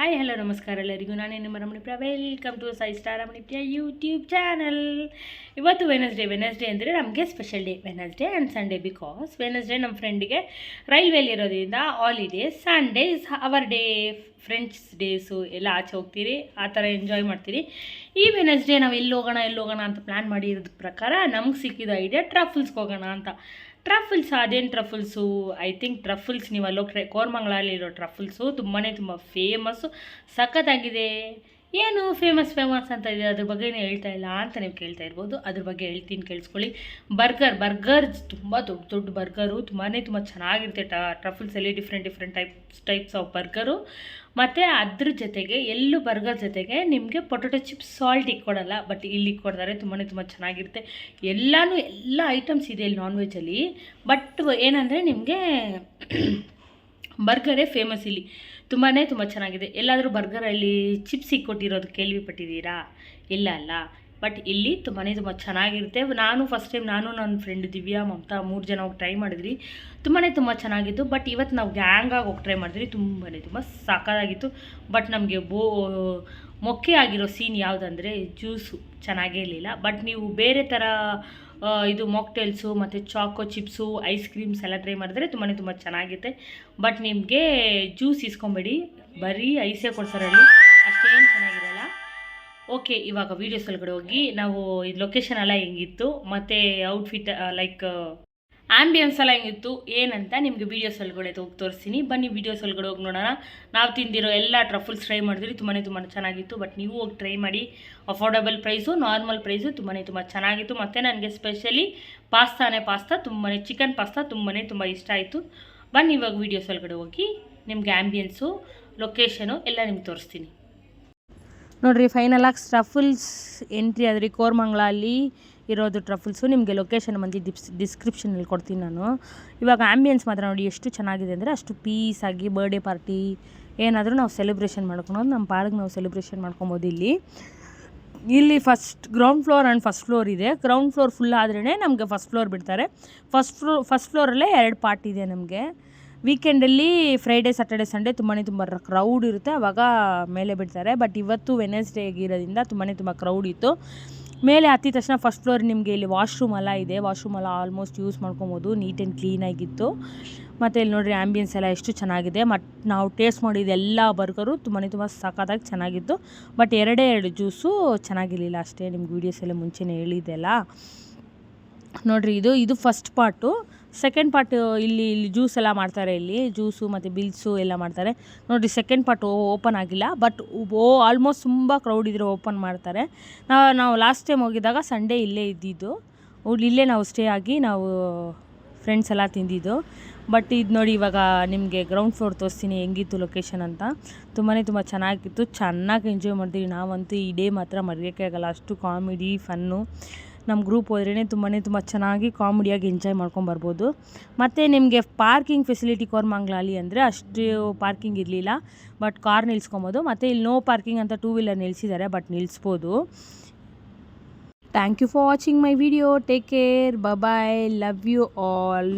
Hi hello ನಮಸ್ಕಾರ ಎಲ್ಲರಿಗೂ. ನಾನೇ ನಿಮ್ಮ Ramanipriya. Welcome to Sai star Ramanipriya YouTube channel. ಇವತ್ತು ವೆನಸ್ಡೇ ಅಂದರೆ ನಮಗೆ special day Wednesday and Sunday. Because Wednesday ನಮ್ಮ ಫ್ರೆಂಡಿಗೆ ರೈಲ್ವೇಲಿರೋದ್ರಿಂದ holiday, Sunday is our day, friends days ಎಲ್ಲ ಆಚೆ ಹೋಗ್ತೀರಿ, ಆ ಥರ ಎಂಜಾಯ್ ಮಾಡ್ತೀರಿ. ಈ ವೆನಸ್ಡೇ ನಾವು ಎಲ್ಲಿ ಹೋಗೋಣ ಅಂತ ಪ್ಲ್ಯಾನ್ ಮಾಡಿರೋದ ಪ್ರಕಾರ ನಮ್ಗೆ ಸಿಕ್ಕಿದ ಐಡಿಯಾ ಟ್ರಫಲ್ಸ್ಗೆ ಹೋಗೋಣ ಅಂತ. ಟ್ರಫಲ್ಸ್ ಅದೇನು ಟ್ರಫಲ್ಸು, ಐ ಥಿಂಕ್ ಟ್ರಫಲ್ಸ್ ನೀವು ಅಲ್ಲೋಗಿ ಕೋರ್ಮಂಗ್ಲಲ್ಲಿರೋ ಟ್ರಫಲ್ಸು ತುಂಬ ಫೇಮಸ್ಸು, ಸಖತ್ತಾಗಿದೆ. ಏನು ಫೇಮಸ್ ಅಂತ ಇದೆ, ಅದ್ರ ಬಗ್ಗೆ ಹೇಳ್ತಾ ಇಲ್ಲ ಅಂತ ನೀವು ಕೇಳ್ತಾ ಇರ್ಬೋದು. ಅದ್ರ ಬಗ್ಗೆ ಹೇಳ್ತೀನಿ, ಕೇಳಿಸ್ಕೊಳ್ಳಿ. ಬರ್ಗರ್ ತುಂಬ ದೊಡ್ಡ ಬರ್ಗರು, ತುಂಬ ಚೆನ್ನಾಗಿರುತ್ತೆ ಟ್ರಫಲ್ಸಲ್ಲಿ. Different types of burger. ಮತ್ತು ಅದ್ರ ಜೊತೆಗೆ ಎಲ್ಲೂ ಬರ್ಗರ್ ಜೊತೆಗೆ ನಿಮಗೆ ಪೊಟೊಟೊ ಚಿಪ್ಸ್ ಸಾಲ್ಟ್ ಇಕ್ಕೊಡಲ್ಲ, ಬಟ್ ಇಲ್ಲಿ ಕೊಡ್ತಾರೆ. ತುಂಬ ಚೆನ್ನಾಗಿರುತ್ತೆ. ಎಲ್ಲ ಐಟಮ್ಸ್ ಇದೆ ಇಲ್ಲಿ ನಾನ್ ವೆಜ್ಜಲ್ಲಿ. ಬಟ್ ಏನಂದರೆ ನಿಮಗೆ ಬರ್ಗರೇ ಫೇಮಸ್ ಇಲ್ಲಿ. ತುಂಬ ಚೆನ್ನಾಗಿದೆ. ಎಲ್ಲಾದರೂ ಬರ್ಗರಲ್ಲಿ ಚಿಪ್ಸ್ ಇಕ್ಕೊಟ್ಟಿರೋದು ಕೇಳ್ಪಟ್ಟಿದ್ದೀರಾ? ಇಲ್ಲ ಅಲ್ಲ. ಬಟ್ ಇಲ್ಲಿ ತುಂಬಾ ಚೆನ್ನಾಗಿರುತ್ತೆ. ಫಸ್ಟ್ ಟೈಮ್ ನಾನು ನನ್ನ ಫ್ರೆಂಡ್ ದಿವ್ಯಾ, ಮಮತಾ 3 ಜನ ಹೋಗಿ ಟ್ರೈ ಮಾಡಿದ್ರಿ. ತುಂಬ ಚೆನ್ನಾಗಿತ್ತು. ಬಟ್ ಇವತ್ತು ನಾವು ಗ್ಯಾಂಗಾಗಿ ಹೋಗಿ ಟ್ರೈ ಮಾಡಿದ್ರಿ. ತುಂಬ ಸಾಕಾಗಿತ್ತು. ಬಟ್ ನಮಗೆ ಮೊಕ್ಕೆ ಆಗಿರೋ ಸೀನ್ ಯಾವುದಂದರೆ ಜ್ಯೂಸು ಚೆನ್ನಾಗೇ ಇರಲಿಲ್ಲ. ಬಟ್ ನೀವು ಬೇರೆ ಥರ ಇದು ಮಾಕ್ಟೇಲ್ಸು ಮತ್ತು ಚಾಕೋ ಚಿಪ್ಸು, ಐಸ್ ಕ್ರೀಮ್ಸ್ ಎಲ್ಲ ಟ್ರೈ ಮಾಡಿದ್ರೆ ತುಂಬ ಚೆನ್ನಾಗಿರುತ್ತೆ. ಬಟ್ ನಿಮಗೆ ಜ್ಯೂಸ್ ಇಸ್ಕೊಬೇಡಿ, ಬರೀ ಐಸೇ ಕೊಡ್ತಾರಲ್ಲಿ, ಅಷ್ಟೇನು ಚೆನ್ನಾಗಿರಲ್ಲ. ಓಕೆ, ಇವಾಗ ವೀಡಿಯೋಸ್ ಒಳಗಡೆ ಹೋಗಿ ನಾವು ಇದು ಲೊಕೇಶನ್ ಎಲ್ಲ ಹೆಂಗಿತ್ತು ಮತ್ತು ಔಟ್ಫಿಟ್ ಲೈಕ್ ಆ್ಯಂಬಿಯನ್ಸ್ ಎಲ್ಲ ಹೆಂಗಿತ್ತು ಏನಂತ ನಿಮಗೆ ವೀಡಿಯೋಸ್ ಒಳಗಡೆ ಹೋಗಿ ತೋರಿಸ್ತೀನಿ. ಬನ್ನಿ ವೀಡಿಯೋಸ್ ಒಳಗಡೆ ಹೋಗಿ ನೋಡೋಣ. ನಾವು ತಿಂದಿರೋ ಎಲ್ಲ ಟ್ರಫಲ್ಸ್ ಟ್ರೈ ಮಾಡಿದ್ರಿ, ತುಂಬಾ ಚೆನ್ನಾಗಿತ್ತು. ಬಟ್ ನೀವು ಹೋಗಿ ಟ್ರೈ ಮಾಡಿ. ಅಫೋರ್ಡಬಲ್ ಪ್ರೈಸು, ನಾರ್ಮಲ್ ಪ್ರೈಸು, ತುಂಬ ಚೆನ್ನಾಗಿತ್ತು. ಮತ್ತು ನನಗೆ ಸ್ಪೆಷಲಿ ಪಾಸ್ತಾ ಚಿಕನ್ ಪಾಸ್ತಾ ತುಂಬ ಇಷ್ಟ ಆಯಿತು. ಬನ್ನಿ ಇವಾಗ ವೀಡಿಯೋಸ್ ಒಳಗಡೆ ಹೋಗಿ ನಿಮಗೆ ಆ್ಯಂಬಿಯನ್ಸು, ಲೊಕೇಶನು ಎಲ್ಲ ನಿಮ್ಗೆ ತೋರಿಸ್ತೀನಿ. ನೋಡಿರಿ, ಫೈನಲಾಗಿ ಟ್ರಫಲ್ಸ್ ಎಂಟ್ರಿ ಆದ್ರಿ. ಕೋರ್ಮಂಗ್ಲ ಅಲ್ಲಿ ಇರೋದು ಟ್ರಫಲ್ಸು. ನಿಮಗೆ ಲೊಕೇಶನ್ ಬಂದು ಡಿಸ್ಕ್ರಿಪ್ಷನಲ್ಲಿ ಕೊಡ್ತೀನಿ ನಾನು. ಇವಾಗ ಆ್ಯಂಬಿಯನ್ಸ್ ಮಾತ್ರ ನೋಡಿ ಎಷ್ಟು ಚೆನ್ನಾಗಿದೆ ಅಂದರೆ ಅಷ್ಟು ಪೀಸಾಗಿ ಬರ್ಡೇ ಪಾರ್ಟಿ ಏನಾದರೂ ನಾವು ಸೆಲೆಬ್ರೇಷನ್ ಮಾಡ್ಕೊಳೋದು, ನಮ್ಮ ಪಾಡಿಗೆ ನಾವು ಸೆಲೆಬ್ರೇಷನ್ ಮಾಡ್ಕೊಬೋದು. ಇಲ್ಲಿ ground floor and first floor ಇದೆ. ಗ್ರೌಂಡ್ ಫ್ಲೋರ್ ಫುಲ್ ಆದ್ರೇ ನಮಗೆ ಫಸ್ಟ್ ಫ್ಲೋರ್ ಬಿಡ್ತಾರೆ. ಫಸ್ಟ್ ಫ್ಲೋರಲ್ಲೇ 2 ಪಾರ್ಟ್ ಇದೆ ನಮಗೆ. ವೀಕೆಂಡಲ್ಲಿ ಫ್ರೈಡೇ, ಸ್ಯಾಟರ್ಡೆ, ಸಂಡೇ ತುಂಬ ಕ್ರೌಡ್ ಇರುತ್ತೆ, ಆವಾಗ ಮೇಲೆ ಬಿಡ್ತಾರೆ. ಬಟ್ ಇವತ್ತು ವೆನಸ್ಡೇ ಆಗಿರೋದ್ರಿಂದ ತುಂಬ ಕ್ರೌಡ್ ಇತ್ತು. ಮೇಲೆ ಹತ್ತಿದ ತಕ್ಷಣ ಫಸ್ಟ್ ಫ್ಲೋರ್ ನಿಮಗೆ ಇಲ್ಲಿ ವಾಶ್ರೂಮ್ ಎಲ್ಲ ಇದೆ. ವಾಶ್ರೂಮ್ ಎಲ್ಲ ಆಲ್ಮೋಸ್ಟ್ ಯೂಸ್ ಮಾಡ್ಕೊಬೋದು, ನೀಟ್ ಆ್ಯಂಡ್ ಕ್ಲೀನಾಗಿತ್ತು. ಮತ್ತು ಇಲ್ಲಿ ನೋಡಿರಿ ಆ್ಯಂಬಿಯನ್ಸ್ ಎಲ್ಲ ಎಷ್ಟು ಚೆನ್ನಾಗಿದೆ. ನಾವು ಟೇಸ್ಟ್ ಮಾಡಿದ ಎಲ್ಲ ಬರ್ಗರು ತುಂಬ ಸಖತ್ತಾಗಿ ಚೆನ್ನಾಗಿತ್ತು. ಬಟ್ 2 ಜ್ಯೂಸು ಚೆನ್ನಾಗಿರಲಿಲ್ಲ ಅಷ್ಟೇ. ನಿಮ್ಗೆ ವೀಡಿಯೋಸೆಲ್ಲ ಮುಂಚೆನೇ ಹೇಳಿದ್ದೆಲ್ಲ ನೋಡಿರಿ. ಇದು ಫಸ್ಟ್ ಪಾರ್ಟು. ಸೆಕೆಂಡ್ ಪಾರ್ಟ್ ಇಲ್ಲಿ ಜ್ಯೂಸ್ ಎಲ್ಲ ಮಾಡ್ತಾರೆ. ಇಲ್ಲಿ ಜ್ಯೂಸು ಮತ್ತು ಬಿಲ್ಸು ಎಲ್ಲ ಮಾಡ್ತಾರೆ. ನೋಡಿರಿ, ಸೆಕೆಂಡ್ ಪಾರ್ಟ್ ಓಪನ್ ಆಗಿಲ್ಲ. ಬಟ್ ಆಲ್ಮೋಸ್ಟ್ ತುಂಬ ಕ್ರೌಡ್ ಇದ್ದರೆ ಓಪನ್ ಮಾಡ್ತಾರೆ. ನಾವು ಲಾಸ್ಟ್ ಟೈಮ್ ಹೋಗಿದ್ದಾಗ ಸಂಡೇ ಇಲ್ಲೇ ಇದ್ದಿದ್ದು. ಇಲ್ಲೇ ನಾವು ಸ್ಟೇ ಆಗಿ ನಾವು ಫ್ರೆಂಡ್ಸ್ ಎಲ್ಲ ತಿಂದಿದ್ದು. ಬಟ್ ಇದು ನೋಡಿ, ಇವಾಗ ನಿಮಗೆ ಗ್ರೌಂಡ್ ಫ್ಲೋರ್ ತೋರಿಸ್ತೀನಿ ಹೆಂಗಿತ್ತು ಲೊಕೇಶನ್ ಅಂತ. ತುಂಬ ಚೆನ್ನಾಗಿತ್ತು. ಚೆನ್ನಾಗಿ ಎಂಜಾಯ್ ಮಾಡಿದ್ವಿ ನಾವಂತೂ. ಈ ಡೇ ಮಾತ್ರ ಮರೆಯೋಕ್ಕೆ ಆಗಲ್ಲ. ಅಷ್ಟು ಕಾಮಿಡಿ ಫನ್ನು. ನಮ್ಮ ಗ್ರೂಪ್ ಹೋದ್ರೇ ತುಂಬ ಚೆನ್ನಾಗಿ ಕಾಮಿಡಿಯಾಗಿ ಎಂಜಾಯ್ ಮಾಡ್ಕೊಂಬರ್ಬೋದು. ಮತ್ತು ನಿಮಗೆ ಪಾರ್ಕಿಂಗ್ ಫೆಸಿಲಿಟಿ ಕೋರ್ಮಂಗ್ಲಲ್ಲಿ ಅಂದರೆ ಅಷ್ಟು ಪಾರ್ಕಿಂಗ್ ಇರಲಿಲ್ಲ. ಬಟ್ ಕಾರ್ ನಿಲ್ಸ್ಕೊಬೋದು. ಮತ್ತು ಇಲ್ಲಿ ನೋ ಪಾರ್ಕಿಂಗ್ ಅಂತ 2 ವೀಲರ್ ನಿಲ್ಲಿಸಿದ್ದಾರೆ, ಬಟ್ ನಿಲ್ಲಿಸ್ಬೋದು. Thank you for watching my video. Take care, bye, love you all.